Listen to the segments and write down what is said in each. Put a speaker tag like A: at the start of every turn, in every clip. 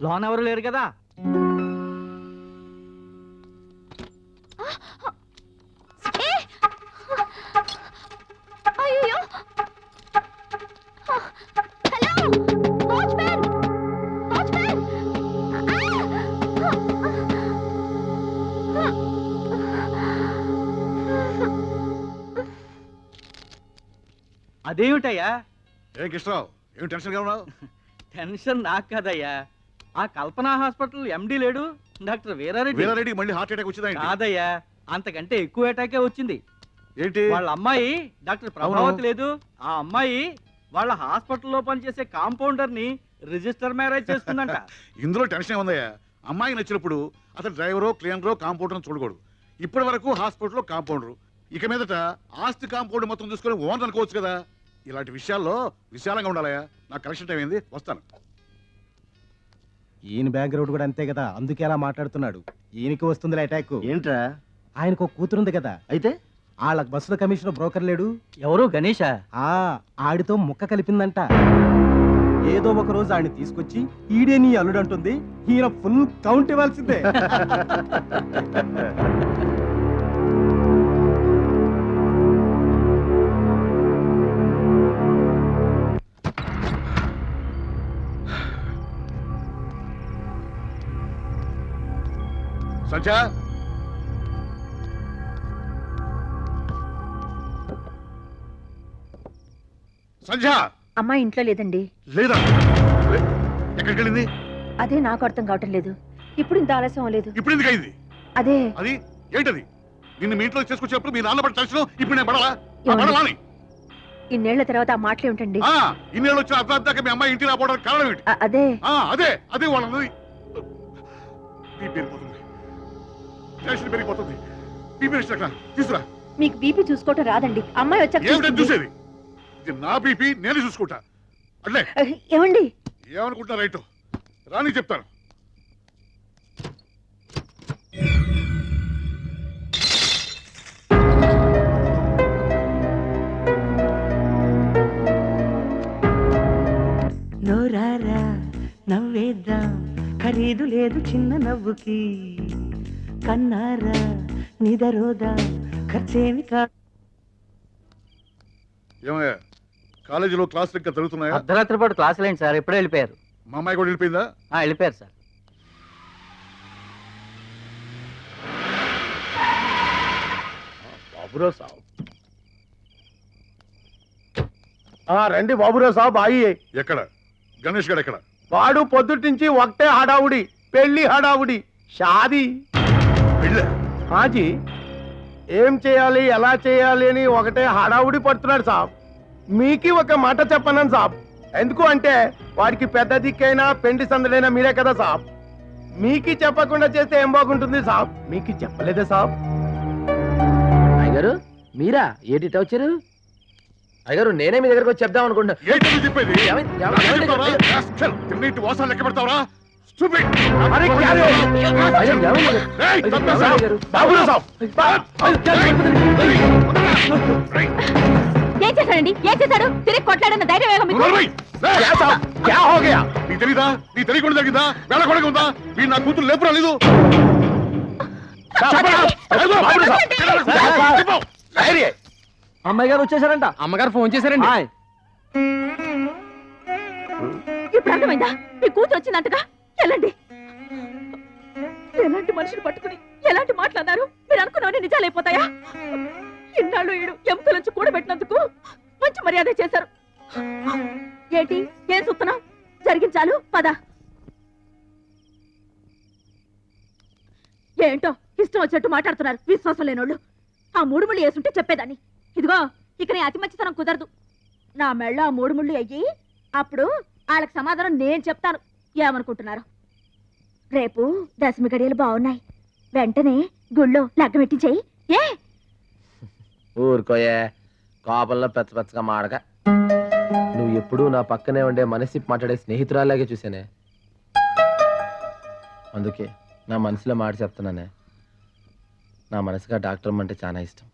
A: Loan ఎవరు లేరు కదా. అదేమిటయ్యా?
B: ఏం కృష్ణరావు, ఏమి టెన్షన్గా ఉన్నావు?
A: టెన్షన్ నాకు కదయ్యా, ఆ కల్పన హాస్పిటల్ ఎండి లేడు డాక్టర్
B: వీరారెడ్డి మళ్ళీ హార్ట్ అటాక్ వచ్చిందా?
A: కాదయ్యా, అంతకంటే ఎక్కువ అటాకే వచ్చింది.
B: ఏంటి?
A: వాళ్ళ అమ్మాయి డాక్టర్ ప్రభావతి లేదు, ఆ అమ్మాయి వాళ్ళ హాస్పిటల్లో పనిచేసే కాంపౌండర్ ని రిజిస్టర్ మ్యారేజ్ చేసుకుందంట.
B: ఇందులో టెన్షన్ ఉందయ్యా. అమ్మాయి నచ్చినప్పుడు అతను డ్రైవరో క్లీనరో కాంపౌండర్ చూడకూడదు. ఇప్పటి వరకు హాస్పిటల్లో కాంపౌండరు, ఇక మీదట ఆస్తి కాంపౌండ్ మొత్తం చూసుకొని ఓనర్ అనుకోవచ్చు కదా. ఇలాంటి విషయాల్లో విశాలంగా ఉండాలయ్యా. నాకు కరెక్షన్ టైం అయింది, వస్తాను.
C: ఈయన బ్యాక్గ్రౌండ్ కూడా అంతే కదా, అందుకే అలా మాట్లాడుతున్నాడు. ఈయనకి వస్తుంది అటాక్.
D: ఏంట్రా?
C: ఆయనకు ఒక కూతురుంది కదా,
D: అయితే
C: వాళ్ళకి బస్సుల కమిషన్ బ్రోకర్ లేడు,
A: ఎవరు? గణేషా?
C: ఆడితో ముక్క కలిపిందంట. ఏదో ఒక రోజు ఆయన తీసుకొచ్చి ఈడే నీ అల్లుడు అంటుంది. ఈయన ఫుల్ కౌంట్ ఇవ్వాల్సిందే.
B: సంధ్య, సంధ్య
E: అమ్మాయి ఇంట్లో లేదండి.
B: లేదా? ఎక్కడికి వెళ్ళింది?
E: అదే నాకు అర్థం కావటం లేదు. ఇప్పుడు ఇంత ఆలస్యం లేదు.
B: ఇప్పుడు ఎందుకు అయింది?
E: అదే
B: అది ఏంటది? నిన్ను మీ ఇంట్లో చేసుకొచ్చినప్పుడు మీ నాన్న పడి టెన్షన్, ఇప్పుడు నేను పడాలా?
E: ఏమండి?
B: పడాలని
E: ఇన్నేళ్ల తర్వాత ఆ మాటలు ఏమిటండి?
B: ఇన్నేళ్ళు వచ్చిన అర్థాక మీ అమ్మాయి ఇంటికి రాపోవడానికి కారణం ఏంటి?
E: అదే
B: అదే అదే వాళ్ళన్నది. బీపీ పెరిగిపోతుంది, టెన్షన్ పెరిగిపోతుంది. బీపీ తీసుకురా.
E: మీకు బీపీ చూసుకోవటం రాదండి. అమ్మాయి వచ్చాక
B: ఏమిటని చూసేది? ఇది నా బీపీ, నేను చూసుకుంటా. అట్లే
E: ఏమండి?
B: ఏమనుకుంటా రైట్ రాని చెప్తాను.
F: నోరారా నవ్వేద్దాం, ఖరీదు లేదు చిన్న నవ్వుకి. కన్నారా నిదరోదా, ఖర్చేమి కాదు.
B: ఏమయ్యా, కాలేజీలో క్లాసులు ఇంకా జరుగుతున్నాయా?
A: అర్ధరాత్రి పాటు క్లాసులు ఏంటి సార్? ఎప్పుడే వెళ్ళిపోయారు.
B: మా అమ్మాయి కూడా వెళ్ళిపోయిందా?
A: వెళ్ళిపోయారు సార్.
C: బాబురావు సాబ్, రండి బాబురావు సాబ్. అయ్యి
B: ఎక్కడ? గణేష్ గారు ఎక్కడ?
C: వాడు పొద్దుటి నుంచి ఒకటే హడావుడి, పెళ్లి హడావుడి, షాది.
B: వెళ్ళా
C: హాజీ, ఏం చేయాలి ఎలా చేయాలి అని ఒకటే హడావుడి పడుతున్నాడు సాబ్. మీకి ఒక మాట చెప్పన్నాను సాబ్. ఎందుకు అంటే వాడికి పెద్ద దిక్కైనా పెండి సందడైనా మీరే కదా సాబ్. మీకి చెప్పకుండా చేస్తే ఏం బాగుంటుంది సాబ్. మీకు చెప్పలేదే సాబ్.
D: అయ్యగారు మీరా? ఏటిట వచ్చారు? అయ్యగారు నేనే మీ దగ్గరకు వచ్చి చెప్దాం అనుకుంటా.
B: ఏంటి చెప్పేది? తిన్నింటి వాసాలు లెక్క పెడతావరా?
E: ఏం చేశాడండి? ఏం చేశాడు? తిరిగి కొట్లాడన్న ధైర్యం ఏమో మీకు?
B: నీ తెలీదా? నీ తెలియకుండా జరిగిందా? వెళ్ళకూడదు ఉందా? వీడు నా కూతురు లేపు రాలేదు.
A: అమ్మాయి గారు వచ్చేసారంట. అమ్మగారు ఫోన్ చేశారండి.
E: ఇప్పుడు అర్థమైందా? మీ కూతురు వచ్చిందంటగా. వెళ్ళండి. ఎలాంటి మనిషిని పట్టుకుని ఎలాంటి మాట్లాడారు? మీరు అనుకున్నవన్నీ నిజాలైపోతాయా? ఇన్నాళ్ళు ఈడు ఎముకల నుంచి కూడబెట్టినందుకు మంచి మర్యాద చేశారు. ఏంటి ఏం చూస్తున్నావు? జరిగించాలు పద. ఏంటో ఇష్టం వచ్చినట్టు మాట్లాడుతున్నారు విశ్వాసం లేనోళ్ళు. ఆ 3 ముళ్ళు వేసుంటే చెప్పేదాన్ని. ఇదిగో ఇక నీ అతి మంచితనం కుదరదు. నా మెళ్ళ ఆ 3 ముళ్ళు అయ్యి అప్పుడు వాళ్ళకి సమాధానం నేను చెప్తాను. ఏమనుకుంటున్నారు? రేపు దశమి గడియలు బాగున్నాయి. వెంటనే గుళ్ళో లగ్గ పెట్టించేయి. ఏ
D: ఊరుకోయే, కోపంలో పెచ్చగా మాడక. నువ్వు ఎప్పుడూ నా పక్కనే ఉండే మనసి మాట్లాడే స్నేహితురాలాగే చూసానే. అందుకే నా మనసులో మాట చెప్తున్నానే. నా మనసుగా డాక్టర్ అంటే చాలా ఇష్టం.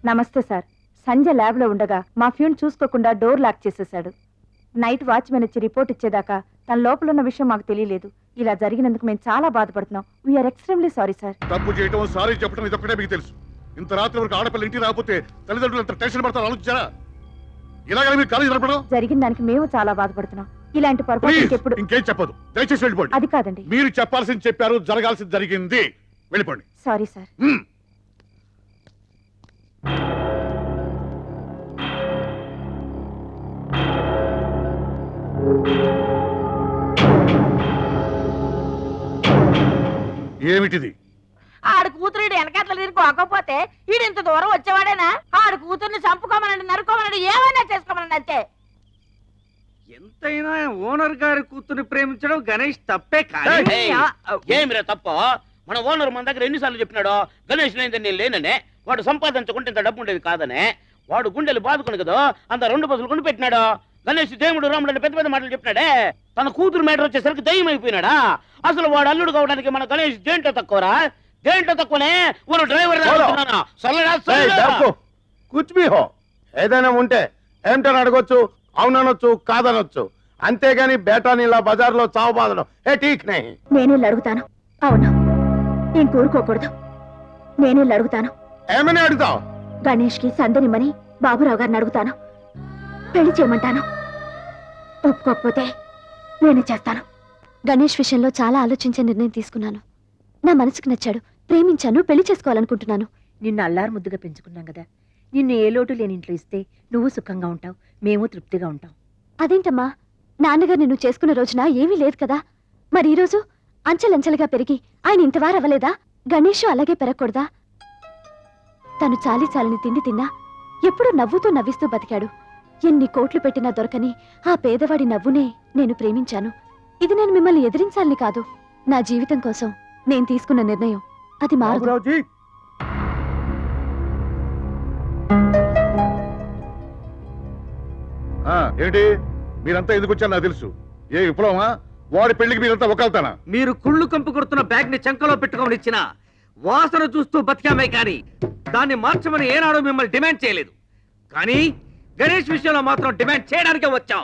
E: నమస్తే సార్. సంజయ్ ల్యాబ్లో ఉండగా మా ఫ్యూన్ చూసుకోకుండా డోర్ లాక్ చేసేశాడు. నైట్ వాచ్మెన్ వచ్చి రిపోర్ట్ ఇచ్చేదాకా తన లోపల ఉన్న విషయం మాకు తెలియలేదు. ఇలా జరిగినందుకు మేము చాలా బాధపడుతున్నాం. We're extremely sorry sir.
B: తప్పు చేయటం సారీ చెప్పడం ఇదొక్కటే మీకు తెలుసు. ఇంత రాత్రి వరకు ఆడపిల్ల ఇంటికి రాకపోతే తల్లిదండ్రులు ఎంత టెన్షన్ పడతారు ఆలోచించారా? ఇలాగనే మీరు కాలేజీ నడపడం?
E: జరిగిన దానికి మేము చాలా బాధపడుతున్నాం. ఇలాంటి పొరపాటు
B: ప్లీజ్
E: ఇంకెప్పుడు.
B: ఇంకేం చెప్పదు, దయచేసి వెళ్ళిపోండి.
E: అది కాదండి.
B: మీరు చెప్పాల్సింది చెప్పారు, జరగాల్సింది జరిగింది, వెళ్ళిపోండి.
E: Sorry sir.
B: హ్మ్. ఏమిటిది?
G: ఆడు కూతురు వెనకాతల తిరిగిపోకపోతే ఈడు ఇంత దూరం వచ్చేవాడేనా? ఆడు కూతుర్ని చంపుకోమనండి, నరుకోమనండి, ఏమైనా చేసుకోమనండి అంతే.
A: ఎంతైనా ఓనర్ గారి కూతుర్ని ప్రేమించడం గణేష్ తప్పే కానీ
H: ఏయ్, ఏమిరా తప్ప? మన ఓనర్ మన దగ్గర ఎన్నిసార్లు చెప్పినాడో గణేష్ లేదని నేను లేననే, వాడు సంపాదించుకుంటే ఇంత డబ్బు ఉండేది కాదనే. వాడు గుండెలు బాదుకుని కదా అంత 2 బస్సులు కొని పెట్టినాడు. గణేష్ దేవుడు రాముడు అంటే పెద్ద పెద్ద మాటలు చెప్పినాడే. తన కూతురు మేటర్ వచ్చేసరికి దయ్యం అయిపోయినాడా? అసలు వాడు అల్లుడు కావడానికి మన గణేష్ దేంట్లో తక్కువరా? దేంట్లో తక్కువనే? ఒక డ్రైవర్
C: కుచ్ హో ఏదైనా ఉంటే ఏంటని అడగొచ్చు, అవుననొచ్చు, కాదనొచ్చు. అంతేగాని బేటాని ఇలా బజార్లో చావు బాధడం ఏ ఠీక్ నహీ.
E: నేనే అడుగుతాను. అవును, నేను కోరుకోకూడదు. నేనే అడుగుతాను.
C: ఏమని అడుగుతావు?
E: గణేష్ కి సందనిమని బాబురావు గారిని అడుగుతాను. పెళ్లి చేయమంటాను. ఒప్పుకోకపోతే నేనే చేస్తాను. గణేష్ విషయంలో చాలా ఆలోచించే నిర్ణయం తీసుకున్నాను. నా మనసుకు నచ్చాడు, ప్రేమించాను, పెళ్లి చేసుకోవాలనుకుంటున్నాను.
G: నిన్ను అల్లారు ముద్దుగా పెంచుకున్నాం కదా, నిన్ను ఏ లోటు లేని ఇంట్లో ఇస్తే నువ్వు సుఖంగా ఉంటావు, మేము తృప్తిగా ఉంటాం.
E: అదేంటమ్మా, నాన్నగారు నిన్ను చేసుకున్న రోజున ఏమీ లేదు కదా. మరి ఈ రోజు అంచెలంచెలుగా పెరిగి ఆయన ఇంతవారు అవ్వలేదా? గణేష్ అలాగే పెరగకూడదా? తను చాలి చాలని తిండి తిన్నా ఎప్పుడూ నవ్వుతూ నవ్విస్తూ బతికాడు. ఎన్ని కోట్లు పెట్టినా దొరకని ఆ పేదవాడి నవ్వునే నేను ప్రేమించాను. ఇది నేను మిమ్మల్ని ఎదిరించాలని కాదు. నా జీవితం కోసం నేను తీసుకున్న నిర్ణయం. అది మారదు.
C: బాబురావుజీ,
B: ఏంటి మీరంతా ఎందుకు వచ్చారు నాకు తెలుసు. ఏ విప్లవమా? వాడి పెళ్లికి మీరంతా ఒకళ్తానా?
A: మీరు కుళ్ళు కంపు కొడుతున్న బ్యాగ్ ని చంకలో పెట్టుకోమని ఇచ్చిన వాసన చూస్తూ బతికామే కానీ దాన్ని మార్చమని ఏనాడు మిమ్మల్ని డిమాండ్ చేయలేదు. కానీ గణేష్ విషయంలో మాత్రం డిమాండ్ చేయడానికే వచ్చాం.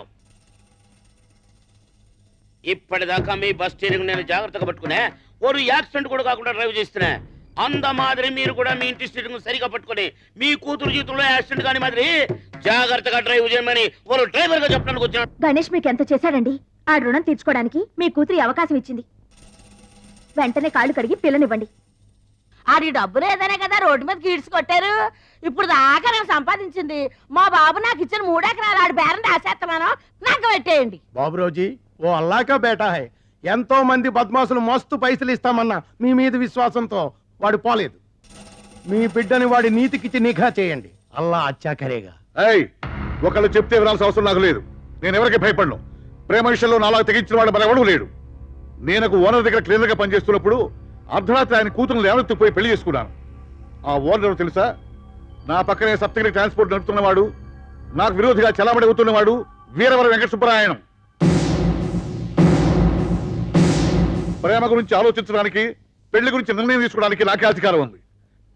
H: ఇప్పటిదాకా మీ బస్ స్టీరింగ్ నేను జాగ్రత్తగా పట్టుకునే, ఒక యాక్సిడెంట్ కూడా కాకుండా డ్రైవ్ చేస్తున్నా. అంద మాదిరి మీరు కూడా మీ ఇంటి స్టీరింగ్ సరిగా పట్టుకుని మీ కూతురు జీవితంలో యాక్సిడెంట్ కాని మాదిరి జాగ్రత్తగా డ్రైవ్ చేయమని ఒక డ్రైవర్ గా చెప్పడానికి వచ్చాను.
E: గణేష్ మీకు ఎంత చేశాడండి? ఆ రుణం తీర్చుకోవడానికి మీ కూతురి అవకాశం ఇచ్చింది. వెంటనే కాళ్ళు కడిగి పిల్లనివ్వండి.
G: ఆడి డబ్బు లేదనే కదా రోడ్డు మీద గీడ్స్ కొట్టారు. ఇప్పుడు దాకా నేను సంపాదించింది మా బాబు నాకు ఇచ్చిన 3 ఎకరాలు ఆడి బేరం రాసేస్తున్నాను, నాకు పెట్టేయండి.
C: బాబురావుజీ, ఓ అల్లాకా బేటా హై. ఎంతో మంది బద్మాసులు మస్తు పైసలు ఇస్తామన్నా మీ మీద విశ్వాసంతో వాడు పోలేదు. మీ బిడ్డని వాడి నీతికిచ్చి నిఘా చేయండి. అల్లా అచ్చా కరేగా.
B: ఏయ్, ఒకళ్ళు చెప్తే వినాల్సిన అవసరం నాకు లేదు. నేను ఎవరికి భయపడను. ప్రేమ విషయంలో నాలాగా తెగించిన వాడు మరెవడూ లేడు. నేను ఒక ఓనర్ దగ్గర క్లీనర్ గా పనిచేస్తున్నప్పుడు అర్ధరాత్రి ఆయన కూతురు లేవనెత్తుకుపోయి పెళ్లి చేసుకున్నాను. ఆ ఓనర్ తెలుసా? నా పక్కనే సప్తగిరి ట్రాన్స్పోర్ట్ నడుపుతున్నవాడు, నాకు విరోధిగా చలామణి అవుతున్నవాడు వీరవర వెంకట సుబ్బరాయణం. ప్రేమ గురించి ఆలోచించడానికి, పెళ్లి గురించి నిర్ణయం తీసుకోవడానికి నాకే అధికారం ఉంది.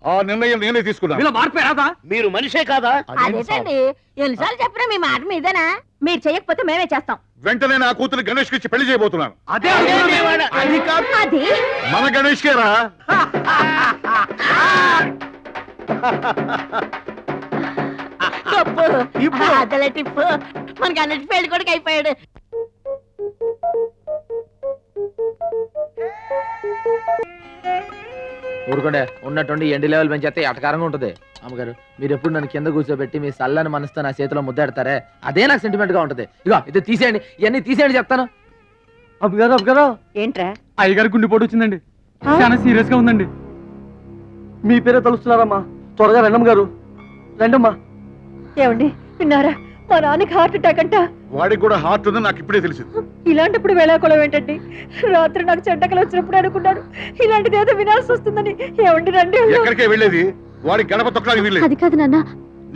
B: ఆ నిర్ణయం నేనే తీసుకున్నాను.
A: మీలో మార్పే రాదా?
H: మీరు మనిషే కాదా?
G: అదేంటండి, ఎన్నిసార్లు చెప్పినా మీ మాట మీదేనా?
E: మీరు చేయకపోతే మేమే చేస్తాం.
B: వెంటనే నా కూతురు గణేష్ కి ఇచ్చి పెళ్లి చేయబోతున్నాను.
A: అదే
C: అది కాదు,
E: అది
B: మన గణేష్ కేరా?
G: టిప్పు అదలే టిప్పు, మనకి అన్నిటి పెళ్లి కొడుకు అయిపోయాడు.
D: ఊరుకోండే, ఉన్నట్టుండి ఎండి లెవెల్ పెంచేస్తే ఎటకారంగా ఉంటుంది. అమ్మగారు, మీరు ఎప్పుడు నన్ను కింద కూర్చోబెట్టి మీ సల్లని మనసుతో నా చేతిలో ముద్దాడతారే, అదే నాకు సెంటిమెంట్ గా ఉంటుంది. ఇగో ఇది తీసేయండి, ఇవన్నీ తీసేయండి చెప్తాను.
F: అబ్బగారు
G: ఏంట్రా?
F: అయ్యగారు గుండెపోటు వచ్చిందండి, చాలా సీరియస్ గా ఉందండి. మీ పేరే తలుస్తున్నారమ్మా, త్వరగా రండమ్మ గారు, రండమ్మా.
E: ఏమండి విన్నారా? మా నాన్నకి హార్ట్ అటాక్ అంట.
B: వాడికి కూడా హార్ట్ ఉందని నాకు ఇప్పుడే తెలిసింది.
E: ఇలాంటప్పుడు వేళాకోళం ఏంటండి? రాత్రి నాకు చెడ్డకలు వచ్చినప్పుడు అనుకున్నాను ఇలాంటిది ఏదో వినాల్సి వస్తుందని. ఏమండి రండి.
B: ఎక్కడికే వెళ్ళేది? వాడి గడప తొక్కడానికి వీల్లేదు.
E: అది కాదు నాన్న.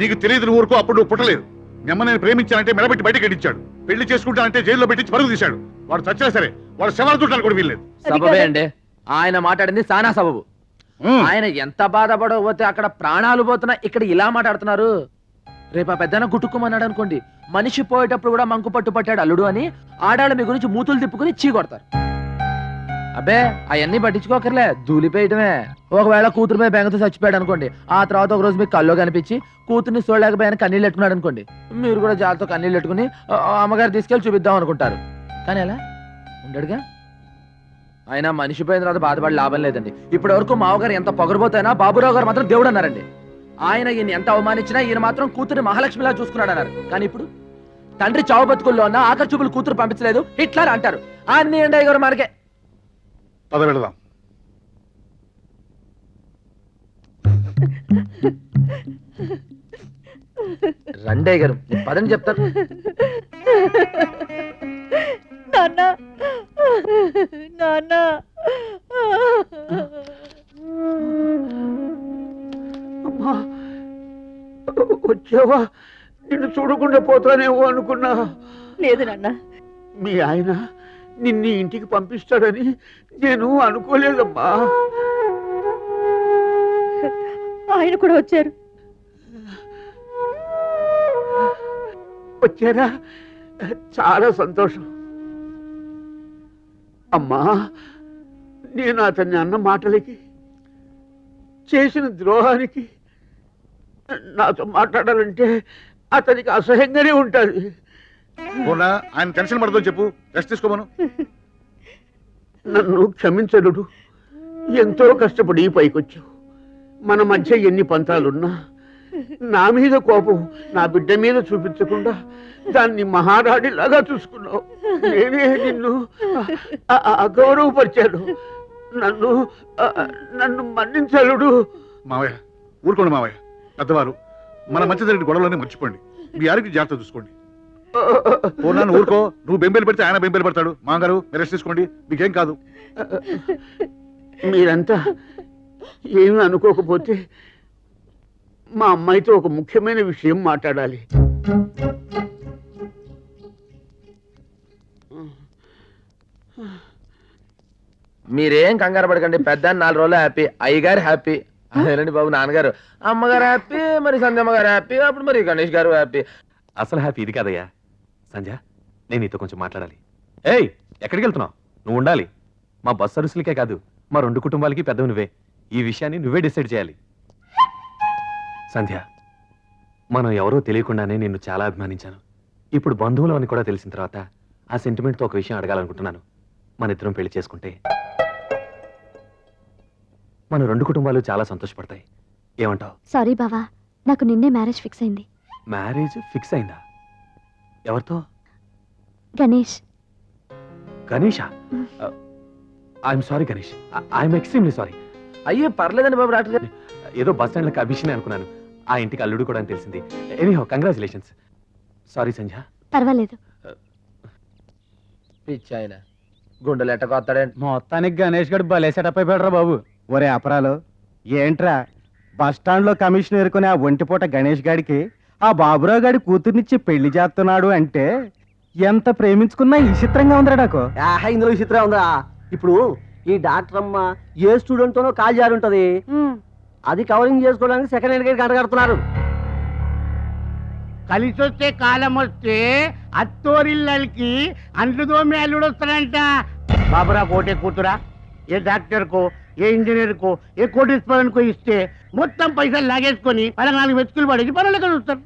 B: నీకు తెలియదు ఊరుకో. అప్పుడు నువ్వు పుట్టలేదు. మీ అమ్మ నేను ప్రేమించానంటే మెడబెట్టి బయటకి ఎడించాడు. పెళ్లి చేసుకుంటానంటే జైల్లో పెట్టించి పరుగు తీశాడు. వాడు చచ్చినా సరే వాడు శవాలు చుట్టాలు కూడా వీల్లేదు.
D: సబబే అండి, ఆయన మాట్లాడింది సానా సబబు. ఆయన ఎంత బాధపడకపోతే అక్కడ ప్రాణాలు పోతున్నా ఇక్కడ ఇలా మాట్లాడుతున్నారు. రేపు ఆ పెద్దన గుట్టుకోమన్నాడు అనుకోండి, మనిషి పోయేటప్పుడు కూడా మంకు పట్టు పట్టాడు అల్లుడు అని ఆడాళ్ళ మీ గురించి మూతులు తిప్పుకుని చీ కొడతారు. అబ్బే అవన్నీ పట్టించుకోకర్లే, దూలిపోయటమే. ఒకవేళ కూతురు మీద బెంగతో చచ్చిపోయాడు అనుకోండి, ఆ తర్వాత ఒక రోజు మీకు కల్లో కనిపించి కూతుర్ని చూడలేకపోయాను కన్నీళ్ళు పెట్టుకున్నాడు అనుకోండి, మీరు కూడా జాలతో కన్నీళ్ళు పెట్టుకుని అమ్మగారు తీసుకెళ్లి చూపిద్దాం అనుకుంటారు. కానీ అలా ఉండడుగా. ఆయన మనిషి పోయిన తర్వాత బాధపడి లాభం లేదండి. ఇప్పటి వరకు మావగారు ఎంత పొగరబోతైనా బాబురావు గారు మాత్రం దేవుడు అన్నారండి. ఆయన ఈయన ఎంత అవమానించినా ఈయన మాత్రం కూతురు మహాలక్ష్మిలా చూసుకున్నాడు అన్నారు. కానీ ఇప్పుడు తండ్రి చావు బతుకుల్లో ఉన్న ఆఖరి చూపులు కూతురు పంపించలేదు హిట్లర్ అంటారు. అన్ని ఎండయ్య గారు మనకే.
B: పద వెళదాం.
D: రండయ్య గారు పదని చెప్తారు.
E: నాన్న నాన్న
H: అమ్మా వచ్చావా? నిన్ను చూడకుండా పోతానేమో అనుకున్నా.
E: లేదు నాన్న,
H: మీ ఆయన నిన్ను ఇంటికి పంపిస్తాడని నేను అనుకోలేదమ్మా.
E: ఆయన కూడా వచ్చారు.
H: వచ్చారా? చాలా సంతోషం. అమ్మా, నేను అతన్ని అన్న మాటలకి, చేసిన ద్రోహానికి నాతో మాట్లాడాలంటే అతనికి అసహ్యంగానే ఉంటుంది.
B: పూర్ణ, ఆయన టెన్షన్ పడదని చెప్పు, రెస్ట్ తీసుకోమను.
H: నన్ను క్షమించడు. ఎంతో కష్టపడి పైకొచ్చావు. మన మధ్య ఎన్ని పంతాలున్నా నా మీద కోపం నా బిడ్డ మీద చూపించకుండా దాన్ని మహారాణిలాగా చూసుకున్నావు. నేనే నిన్ను అగౌరవపరిచాను. నన్ను నన్ను మన్నించలుడు.
B: మావయ్య ఊరుకోండి మావయ్య, పెద్దవారు. మన మధ్య జరిగిన గొడవలన్నీ మర్చిపోండి. మీ ఆరోగ్యం జాగ్రత్త చూసుకోండి. పూర్ణాన్ని ఊరుకో. నువ్వు బెంబేలు పెడితే ఆయన బెంబేలు పెడతాడు. మామగారు మీరు రెస్ట్ తీసుకోండి, మీకేం కాదు.
H: మీరంతా ఏమీ అనుకోకపోతే మా అమ్మాయితో ఒక ముఖ్యమైన విషయం మాట్లాడాలి.
D: మీరేం కంగారు పడకండి. పెద్ద 4 రోజులు హ్యాపీ, అయ్యగారు హ్యాపీ. అదేనండి బాబు, నాన్నగారు అమ్మగారు హ్యాపీ, మరి సంధ్యమ్మ గారు హ్యాపీ, అప్పుడు మరి గణేష్ గారు హ్యాపీ.
I: అసలు హ్యాపీ ఇది కాదయ్యా. సంధ్య, నేను నీతో కొంచెం మాట్లాడాలి. ఏయ్, ఎక్కడికి వెళ్తున్నావు? నువ్వు ఉండాలి. మా బస్ సర్వీసులకే కాదు, మా 2 కుటుంబాలకి పెద్దవి నువ్వే. ఈ విషయాన్ని నువ్వే డిసైడ్ చేయాలి. సంధ్య, మనం ఎవరో తెలియకుండానే నిన్ను చాలా అభిమానించాను. ఇప్పుడు బంధువులు అని కూడా తెలిసిన తర్వాత ఆ సెంటిమెంట్తో ఒక విషయం అడగాలనుకుంటున్నాను. మన ఇద్దరం పెళ్లి చేసుకుంటే మన 2 కుటుంబాలు చాలా సంతోషపడతాయి. ఏమంటావు?
J: సారీ బావా, నాకు నిన్నే మ్యారేజ్ ఫిక్స్ అయింది.
I: మ్యారేజ్ ఫిక్స్ అయిందా? ఎవరితో?
J: Ganesh.
I: Ganesha? I'm sorry Ganesh, I'm extremely sorry.
D: అయ్యో పర్లేదండి బాబు, డాక్టర్ గారు.
I: ఏదో బస్ స్టాండ్ లో అభిషేక్ అనుకున్నాను. ఆ ఇంటికి అల్లుడు కూడా అని తెలిసింది. Anyhow congratulations. సారీ సంధ్య.
J: పర్వాలేదు.
D: పిచ్చి ఆయన గుండెలు ఎట్టకొస్తాడేంటి?
C: మొత్తానికి గణేష్ గడు భలే సెటప్ అయిపోయాడు బాబు. ఒరే అపరాలు, ఏంట్రా బస్ స్టాండ్ లో కమిషన్ ఎరుకునే ఆ ఒంటిపూట గణేష్ గాడికి ఆ బాబురావు గాడి కూతుర్నిచ్చి పెళ్లి చేస్తున్నాడు అంటే ఎంత ప్రేమించుకున్నా విచిత్రంగా ఉందిరా నాకు.
F: ఇందులో విచిత్రం ఉందా? ఇప్పుడు ఈ డాక్టర్ అమ్మ ఏ స్టూడెంట్ తోనో కాల్ జారి ఉంటది, అది కవరింగ్ చేసుకోవడానికి సెకండ్ హ్యాండ్ గంట కడుతున్నారు.
H: కలిసి వస్తే కాలం వస్తే అత్తోరిల్లకి అంట్లు దోమి అల్లుడు వస్తాడంట. బాబురా కోటే కూతురా ఏ డాక్టర్ కో, ఏ ఇంజనీర్ కో, ఏ కోటీశ్వరునికో ఇస్తే మొత్తం పైసలు లాగేసుకొని 14 వెతుకులు పడేసి పనులకు చూస్తారు.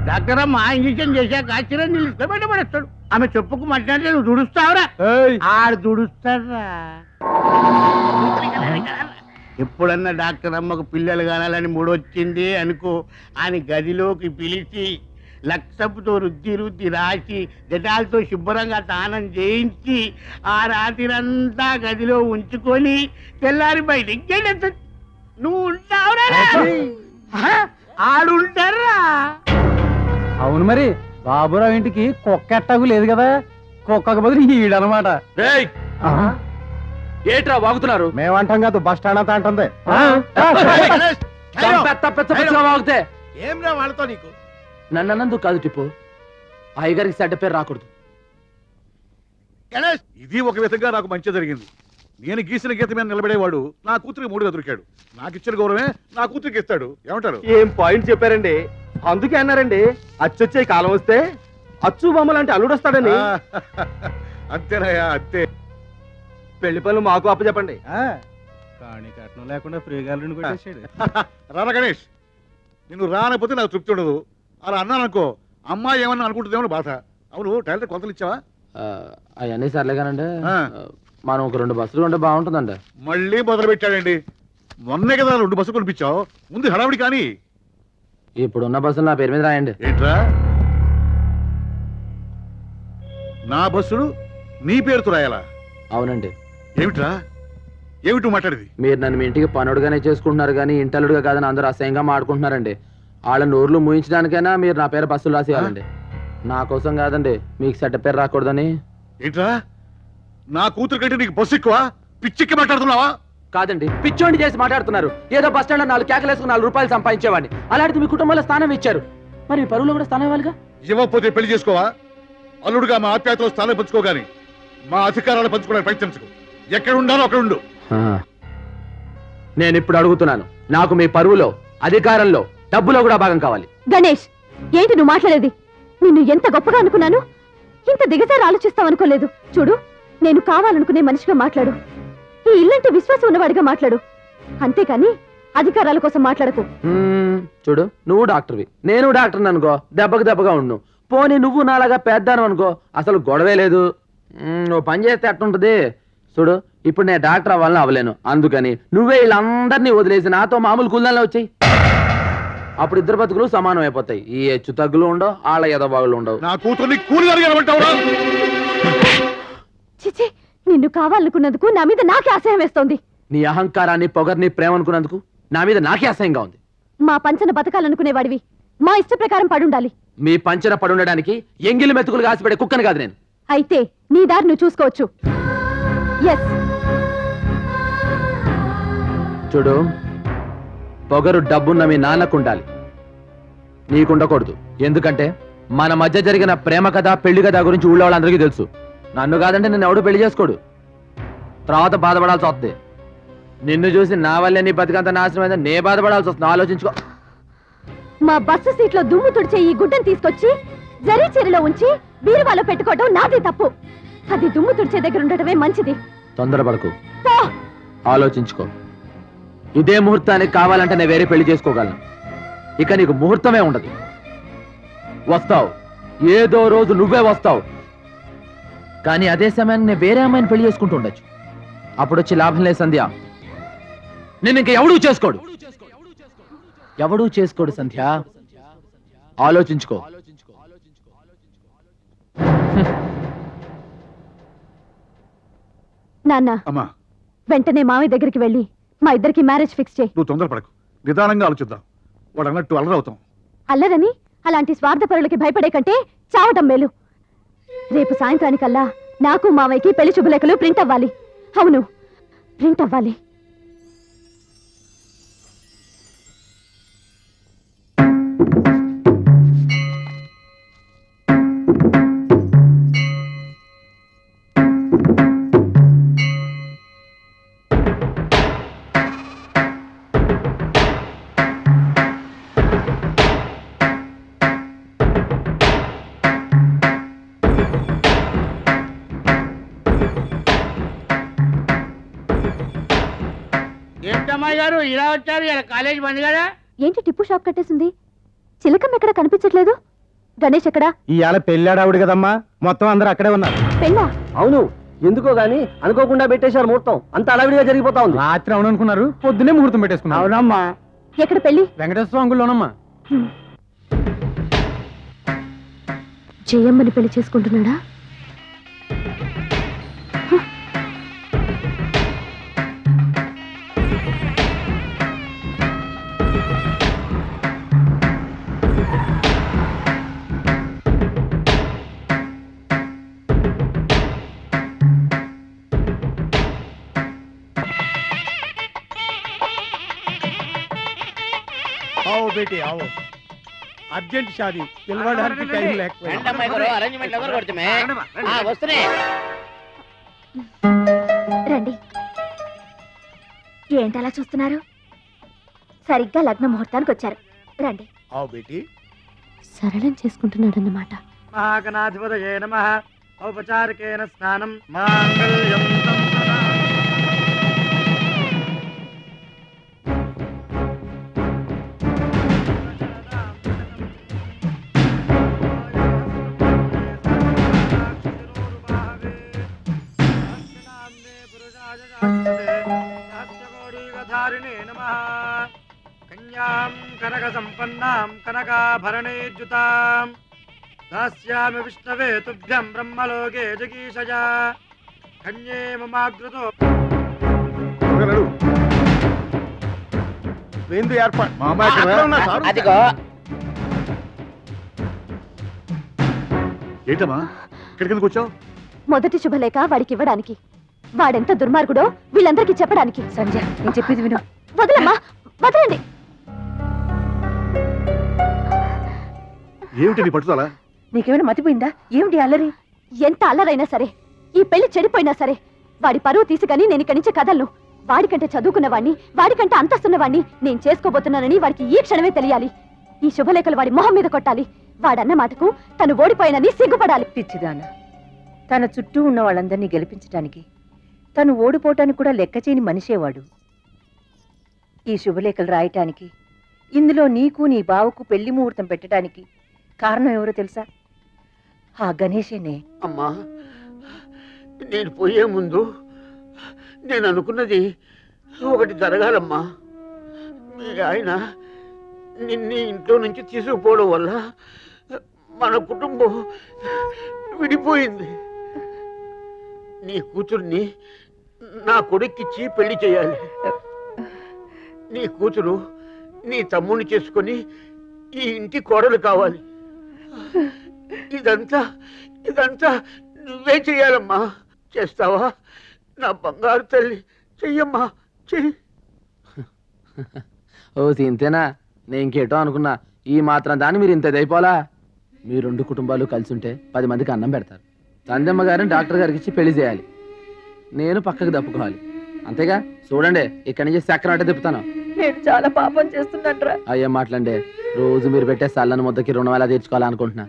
H: డాక్టర్ అమ్మ ఇంజక్షన్ చేశాక చిరంజీవి ఇస్తే బయటపడేస్తాడు. ఆమె చెప్పుకు మాట్లాడితే నువ్వు దుడుస్తావురా? ఆడు దుడుస్తారా? ఎప్పుడన్నా డాక్టర్ అమ్మకు పిల్లలు కానాలని మూడొచ్చింది అనుకో, ఆయన గదిలోకి పిలిచి లక్షపుతో రుద్ది రుద్ది రాసి జటాలతో శుభ్రంగా స్నానం చేయించి ఆ రాత్రిరంతా గదిలో ఉంచుకొని తెల్లారి బయటికి గెలుతుంది. నువ్వు ఉంటావురా? ఆడుంటారా?
C: అవును మరి, బాబురావు ఇంటికి కుక్క ఎట్టాగు లేదు కదా, కుక్కకు బదులు ఈడనమాట.
D: ఏట్రా వాగుతున్నారు?
C: మేమంటాం కాదు, బస్ స్టాండ్ అంతా అంటుంది.
D: వాగితే
C: ఏం వాళ్ళతో నీకు?
D: నన్ను అన్నందుకు కాదు టిప్పు, అయ్యగారికి చెడ్డ పేరు రాకూడదు.
B: ఇది ఒక విధంగా నాకు మంచి జరిగింది. నేను గీసిన గీత మీద నిలబడేవాడు నా కూతురికి మూడుగా దొరికాడు. నాకు ఇచ్చిన గౌరవమే నా కూతురికి ఇస్తాడు. ఏమంటారు?
C: ఏం పాయింట్ చెప్పారండి. అందుకే అన్నారండి అచ్చొచ్చే కాలం వస్తే అచ్చు బొమ్మ లాంటి అల్లుడు వస్తాడని.
B: అంతేనయ్యా, అంతే.
C: పెళ్లి పనులు మాకు అప్పచెప్పండి.
K: కానీ కట్నం లేకుండా ఫ్రీగా అల్లుడిని కొట్టేసాడు.
B: రానా గణేష్, నిన్ను రానపోతే నాకు తృప్తి ఉండదు. అలా అన్నాననుకో అమ్మాయి ఏమన్నా అనుకుంటుందేమో బాధ. అవును, టైలర్ కొలతలు ఇచ్చావా?
D: అవన్నీ సర్లేగానండి.
B: ఆ.
D: మనం ఒక 2 బస్సులు ఉంటే బాగుంటుందండి.
B: మళ్ళీ మొదలు పెట్టాడండి. మొన్నే కదా 2 బస్సులు కొనిపించావు. ముందు హడావిడి కానీ.
D: ఇప్పుడున్న బస్సులు నా పేరు మీద రాయండి.
B: ఏంట్రా, నా బస్సులు నీ పేరుతో రాయాలా?
D: అవునండి.
B: ఏమిట్రా, ఏమిటో మాట్లాడేది?
D: మీరు నన్ను మీ ఇంటికి పనుడుగానే చేసుకుంటున్నారు కానీ ఇంటలుడుగా కాదని అందరూ అసహ్యంగా మాడుకుంటున్నారండి. వాళ్ళ నోర్లు మూయించడానికైనా మీరు నా పేరు బస్సులు రాసేయాలండి. నా కోసం కాదండి, మీకు చెడ్డ పేరు రాకూడదని.
B: ఏంట్రా, నా కూతురు కంటే నీకు బస్సు ఎక్కువ? పిచ్చెక్కి మాట్లాడుతున్నావా?
D: కాదండి, పిచ్చోండి చేసి మాట్లాడుతున్నారు. ఏదో బస్ స్టాండ్ లో 4 కేకలేసుకుని 4 రూపాయలు సంపాదించేవాడిని. అలాంటిది మీ కుటుంబంలో స్థానం ఇచ్చారు, మరి మీ పరువులో కూడా స్థానం ఇవ్వాలిగా.
B: ఇవ్వకపోతే పెళ్లి చేసుకోవా? అల్లుడుగా మా ఆప్యాయతలో స్థానం పంచుకోగాని మా అధికారాలు పంచుకోవడానికి ప్రయత్నించకు. ఎక్కడ ఉండాలో అక్కడ ఉండు.
D: నేను ఇప్పుడు అడుగుతున్నాను, నాకు మీ పరువులో, అధికారంలో, డబ్బులో కూడా భాగం కావాలి.
E: గణేష్, ఏంటి నువ్వు మాట్లాడేది? నిన్ను ఎంత గొప్పగా అనుకున్నాను, ఇంత దిగజారి ఆలోచిస్తావనుకోలేదు. చూడు, నేను కావాలనుకునే మనిషిగా మాట్లాడు, ఈ ఇల్లంటే విశ్వాసం ఉన్నవాడిగా మాట్లాడు, అంతేకాని అధికారాల కోసం మాట్లాడకు.
D: చూడు, నువ్వు డాక్టర్వి, నేను డాక్టర్ని అనుకో, దెబ్బకు దెబ్బగా ఉండు. పోనీ నువ్వు నాలాగా పెద్దాను అనుకో, అసలు గొడవే లేదు. నువ్వు పని చేస్తే అట్టుంటది. చూడు, ఇప్పుడు నేను డాక్టర్ అవ్వాలని అవ్వలేను, అందుకని నువ్వే వీళ్ళందరినీ వదిలేసి నాతో మామూలు కూల్దాల్లో వచ్చాయి. అప్పుడు ఇద్దరు బతుకులు సమానం అయిపోతాయి. ఈ హెచ్చు తగ్గులు ఉండవు, వాళ్ళ ఎదబాగులు ఉండవు.
B: నా కూతుర్ని కూలిదానిగా
E: చిచి, నిన్ను కావాలనుకున్నందుకు నా మీద నాకే అసహ్యం వేస్తోంది.
D: నీ అహంకారాన్ని, పొగర్ని, ప్రేమ అనుకున్నందుకు నా మీద నాకే అసహ్యంగా ఉంది.
E: మా పంచన బతకాలనుకునేవాడివి మా ఇష్ట ప్రకారం పడుండాలి.
D: మీ పంచన పడుండడానికి ఎంగిలి మెతుకులు కాసిపెడే కుక్కని కాదు నేను.
E: అయితే నీ దారి నువ్వు చూసుకోవచ్చు. ఎస్,
D: చూడు, పొగరు డబ్బున్న మీ నాన్నకు ఉండాలి, నీకుండకూడదు. ఎందుకంటే మన మధ్య జరిగిన ప్రేమ కథ, పెళ్లి కథ గురించి ఊళ్ళో వాళ్ళందరికీ తెలుసు. నన్ను కాదంటే నిన్ను ఎవడు పెళ్లి చేసుకోడు, తర్వాత బాధపడాల్సి వస్తుంది. నిన్ను చూసి నా వల్లే నీ బతికంత నాశనం అయిందని నే బాధపడాల్సి వస్తుంది. ఆలోచించుకో.
E: మా బస్సు సీట్లో దుమ్ము తుడిచే ఈ గుడ్డను తీసుకొచ్చి జరీ చీరలో ఉంచి బీరువాలో పెట్టుకోవడం నాదే తప్పు. అది దుమ్ము తుడిచే దగ్గర ఉండటమే మంచిది.
D: తొందరపడకు, ఆలోచించుకో. ఇదే ముహూర్తానికి కావాలంటే నేను వేరే పెళ్లి చేసుకోగలను. ఇక నీకు ముహూర్తమే ఉండదు. వస్తావు, ఏదో రోజు నువ్వే వస్తావు, కానీ అదే సమయాన్ని నేను వేరే అమ్మాయిని పెళ్లి చేసుకుంటూ ఉండొచ్చు. అప్పుడు వచ్చి లాభం లేదు సంధ్య, నేను ఇంక ఎవడూ చేసుకోడు. ఎవడూ చేసుకోడు సంధ్య, ఆలోచించుకో.
E: నాన్న,
B: అమ్మా,
E: వెంటనే మామయ్య దగ్గరికి వెళ్ళి మా ఇద్దరికి మ్యారేజ్ ఫిక్స్ చేయి.
B: నువ్వు తొందరపడకు, నిదానంగా ఆలోచిద్దాం. వాడు అన్నట్టు అలరవుతాం.
E: అల్లరని అలాంటి స్వార్థపరులకి భయపడే కంటే చావటం మేలు. రేపు సాయంత్రానికల్లా నాకు మావయ్యకి పెళ్లి శుభలేఖలు ప్రింట్ అవ్వాలి. అవును, ప్రింట్ అవ్వాలి.
H: ఏంటమ్మాయి గారు ఇలా వచ్చారు? ఇలా కాలేజ్ బంద్ కదా?
E: ఏంటి టిప్పు షాప్ కట్టేసింది? చిలకం ఎక్కడ కనిపించట్లేదు? గణేష్ ఎక్కడా?
K: ఇవాళ పెళ్ళాడావుడు కదమ్మా, మొత్తం అందరూ అక్కడే ఉన్నారు.
E: పెళ్ళా?
F: అవును, ఎందుకో గాని అనుకోకుండా పెట్టేశారు ముహూర్తం. అంత అడవిడిగా జరిగిపోతా ఉంది.
K: రాత్రి అవును అనుకున్నారు, పొద్దునే ముహూర్తం పెట్టేసుకున్నారు. అవునమ్మా,
E: ఎక్కడ పెళ్లి?
K: వెంకటేశ్వర అంగుల్లోనమ్మా.
E: జయమ్మని పెళ్లి చేసుకుంటున్నాడా?
K: आओ बेटी आओ, अर्जेंट शादी, పిలవడానికి టైం లేకపోయింది.
H: ఏంటమ్మాయి గారు అరేంజ్మెంట్ ఎవరు కొడుతుమే? వస్తున్నాయి.
E: రండి.
J: ఏంటలా చూస్తున్నారు? సరిగ్గా లగ్న ముహూర్తానికి వచ్చారు. రండి.
C: ఆ బేటీ
J: సరళం చేసుకుంటున్నాడన్నమాట.
K: మహాగణాధిపతయే నమః. ఔపచారికేన స్నానం మాంగళ్యం తం సదా. ధారిణే నమః. కన్యాం కనక సంపన్నాం కనకాభరణైర్యుతాం దాస్యామి విష్ణవే తుభ్యం బ్రహ్మలోకే జగీషజా. కన్యే మమాగ్రతో
B: నడు.
C: విందు ఏర్పాటు.
B: మా అమ్మాయి ఎక్కడ?
C: అక్కడ ఉన్నా సార్.
H: అదిగో
B: ఏంటమ్మా ఇక్కడికి ఎందుకు వచ్చావు?
J: మొదటి శుభలేఖ వాడికి ఇవ్వడానికి. వాడెంత దుర్మార్గుడో వీళ్ళందరికీ చెప్పడానికి.
G: సంజయ్ నేను చెప్పేది విను.
J: వదలమ్మా, వదలండి.
B: ఏమిటి నీ పట్టుదల?
G: నీకేమైనా మతిపోయిందా? ఏమిటి అల్లరి?
J: ఎంత అల్లరైనా సరే, ఈ పెళ్లి చెడిపోయినా సరే, వాడి పరువు తీసుకని నేను ఇక్కడి నుంచి కదలను. వాడికంటే చదువుకున్నవాణ్ణి, వాడికంటే అంతస్తున్నవాణ్ణి నేను చేసుకోబోతున్నానని వాడికి ఈ క్షణమే తెలియాలి. ఈ శుభలేఖలు వాడి మొహం మీద కొట్టాలి. వాడన్న మాటకు తను ఓడిపోయినని సిగ్గుపడాలి.
G: పిచ్చిదాన, తన చుట్టూ ఉన్న వాళ్ళందరినీ గెలిపించటానికి తను ఓడిపోవటానికి కూడా లెక్క చేయని మనిషేవాడు. ఈ శుభలేఖలు రాయటానికి, ఇందులో నీకు నీ బావకు పెళ్లి ముహూర్తం పెట్టడానికి కారణం ఎవరో తెలుసా? ఆ గణేశేనే.
H: అమ్మా, నేను పోయే ముందు నేను అనుకున్నది ఒకటి జరగాలమ్మా. మీ ఆయన నిన్ను ఇంట్లో నుంచి తీసుకుపోవడం వల్ల మన కుటుంబం విడిపోయింది. నీ కూతుర్ని నా కొడుక్కిచ్చి పెళ్లి చేయాలి. నీ కూతురు నీ తమ్ముడిని చేసుకొని ఈ ఇంటి కోడలు కావాలి. ఇదంతా ఇదంతా నువ్వే చెయ్యాలమ్మా. చేస్తావా? నా బంగారు తల్లి, చెయ్యమ్మా, చెయ్యి.
D: ఓ ఇంతేనా? నేను ఇంకేటో అనుకున్నా. ఈ మాత్రం దాన్ని మీరు ఇంత అయిపోలా. మీ రెండు కుటుంబాలు కలిసి ఉంటే 10 మందికి అన్నం పెడతారు. తందమ్మ గారిని డాక్టర్ గారికి ఇచ్చి పెళ్లి చేయాలి. నేను పక్కకు తప్పుకోవాలి. అంతేగా? చూడండి, ఇక్కడి నుంచి చక్రం అట్ట తిప్పుతాను.
G: నేను చాలా పాపం చేస్తున్నట్రా.
D: అయ్యే మాట్లాడే, రోజు మీరు పెట్టే సల్లని ముద్దకి రుణం ఎలా తీర్చుకోవాలనుకుంటున్నా.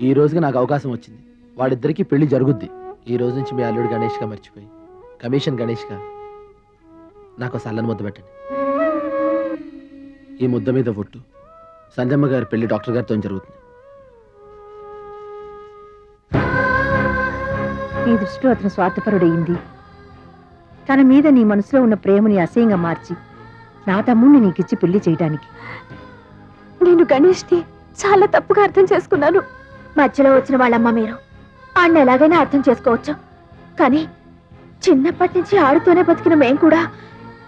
D: ఈ రోజుకి నాకు అవకాశం వచ్చింది. వాడిద్దరికి పెళ్లి జరుగుద్ది. ఈ రోజు నుంచి మీ అల్లుడు గణేష్గా మర్చిపోయి కమిషన్ గణేష్గా నాకు సల్లని ముద్ద పెట్టండి. ఈ ముద్ద మీద ఒట్టు, సంజమ్మ గారి పెళ్లి డాక్టర్ గారితో జరుగుతుంది.
G: నీ దృష్టిలో అతను స్వార్థపరుడయింది. తన మీద నీ మనసులో ఉన్న ప్రేమని అసహ్యంగా మార్చి నా తమ్ముడిని నీకిచ్చి పెళ్లి చేయడానికి.
J: నేను గణేష్ని చాలా తప్పుగా అర్థం చేసుకున్నాను. మధ్యలో వచ్చిన వాళ్ళమ్మ మీరు. ఆడిని ఎలాగైనా అర్థం చేసుకోవచ్చు, కానీ చిన్నప్పటి నుంచి ఆడుతూనే బతికిన మేం కూడా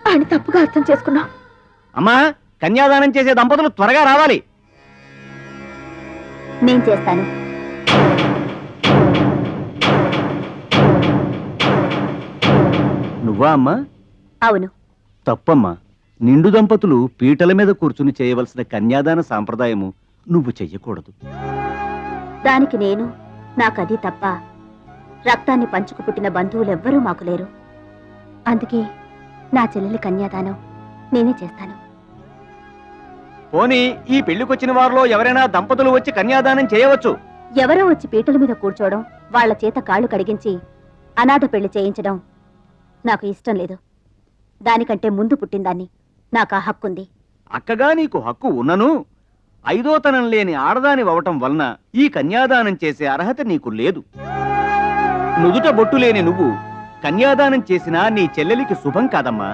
J: ఆయన తప్పుగా అర్థం చేసుకున్నాం.
F: అమ్మా, కన్యాదానం చేసే దంపతులు త్వరగా రావాలి.
J: నేను చేస్తాను.
F: నువ్వా అమ్మా?
J: అవును.
F: తప్పమ్మా. నిండు దంపతులు పీటల మీద కూర్చుని చేయవలసిన కన్యాదాన సాంప్రదాయము నువ్వు చెయ్యకూడదు.
J: దానికి నేను, నాకది తప్ప రక్తాన్ని పంచుకు పుట్టిన బంధువులెవ్వరూ మాకు లేరు. అందుకే నా చెల్లెలి కన్యాదానం నేనే చేస్తాను.
F: పోనీ ఈ పెళ్లికొచ్చిన వారిలో ఎవరైనా దంపతులు వచ్చి కన్యాదానం చేయవచ్చు.
J: ఎవరో వచ్చి పీటల మీద కూర్చోవడం, వాళ్ల చేత కాళ్ళు కడిగించి అనాథ పెళ్లి చేయించడం నాకు ఇష్టం లేదు. దానికంటే ముందు పుట్టిందాన్ని నాకు ఆ హక్కుంది.
F: అక్కగా నీకు హక్కు ఉన్నను, 5వ తనం లేని ఆడదాని అవటం వలన ఈ కన్యాదానం చేసే అర్హత నీకు లేదు. నుదుట బొట్టు లేని నువ్వు కన్యాదానం చేసినా నీ చెల్లెలికి శుభం కాదమ్మా.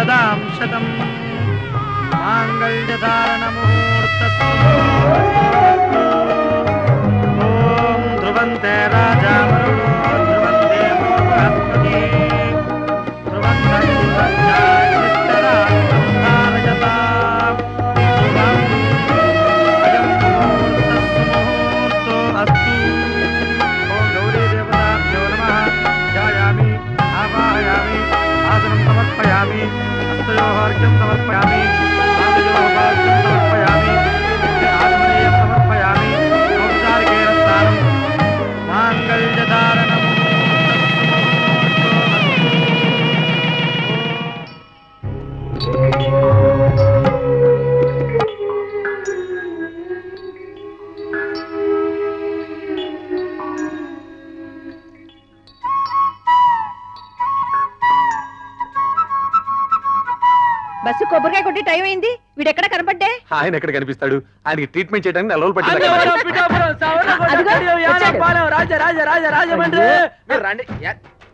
D: శరదాం శతం మాంగళ్యధారణ ముహూర్తస్సు ఓం ధ్రువంతే రాజా వరుణో ధ్రువంతే బృహస్పతి ధ్రువంతం ధారయతాం ధ్రువం అయం ముహూర్తస్సు ముహూర్తో అస్తు ఓం గౌరీ దేవతాభ్యో నమః ధ్యాయామి ఆవాహయామి ఆసనం సమర్పయామి హస్తయోర్ఘ్యం సమర్పయామి పాదయోర్ఘ్యం సమర్పయామి ఆత్మనీయం సమర్పయామి ఔపచారికేణ స్నానం మాంగళ్యధారణ
G: బస్సు కొబ్బరికాయ కొట్టి టైం అయింది వీడెక్కడ కనపడ్డే
I: ఆయన ఎక్కడ కనిపిస్తాడు ఆయనకి ట్రీట్మెంట్ చేయడానికి నెల రోజులు పట్టింది
D: అన్నవరం, పిఠాపురం, సవరకొండ,
G: అదిగో,
D: కడియం, యానం,
G: వచ్చాడు.
D: పాలెం, రాజమండ్రి మీరు రండి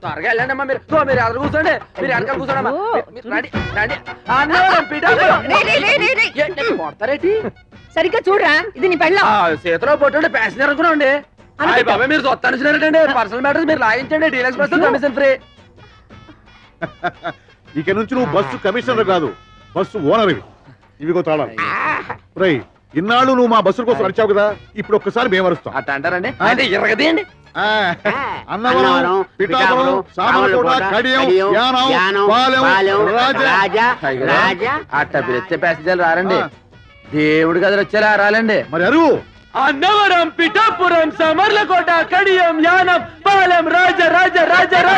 D: త్వరగా వెళ్ళండి అమ్మా మీరు ఎదురు కూర్చోండి మీరు వెనకాల కూర్చోండి మీరు రండి అన్నవరం, పిఠాపురం. ఏంటి, కొడతారేంటి
G: సరిగ్గా చూడరా ఇది నీ పెళ్ళం
D: చేతిలో పొట్టుండి ప్యాసింజర్ అనుకున్నాండి బాబాయ్ మీరు సొత్తానిచ్చినారంటే పర్సనల్ మ్యాటర్స్ మీరు లాగించండి డీలక్స్ బస్ కమిషన్ ఫ్రీ.
B: ఇక నుంచి నువ్వు బస్సు కమిషనర్ కాదు బస్సు ఓనర్ ఇవిగో తాళాలు రై ఇన్నాళ్ళు నువ్వు మా బస్సుల కోసం నడిచావు కదా ఇప్పుడు ఒక్కసారి మేము అరుస్తాం
D: అట్ట అంటారండి అయితే ఇరగదేయండి
B: అన్నవరం పిఠాపురం సామర్లకోట కడియం యానం పాలెం రాజా
D: అట్ట పిలిస్తే ప్యాసింజర్లు రారండి దేవుడి గదిలో వచ్చేలా రాలండి
B: మరి అరువు
D: అన్నవరం, పిఠాపురం, సమర్లకోట, కడియం, యానం, పాలెం, రాజమండ్రి.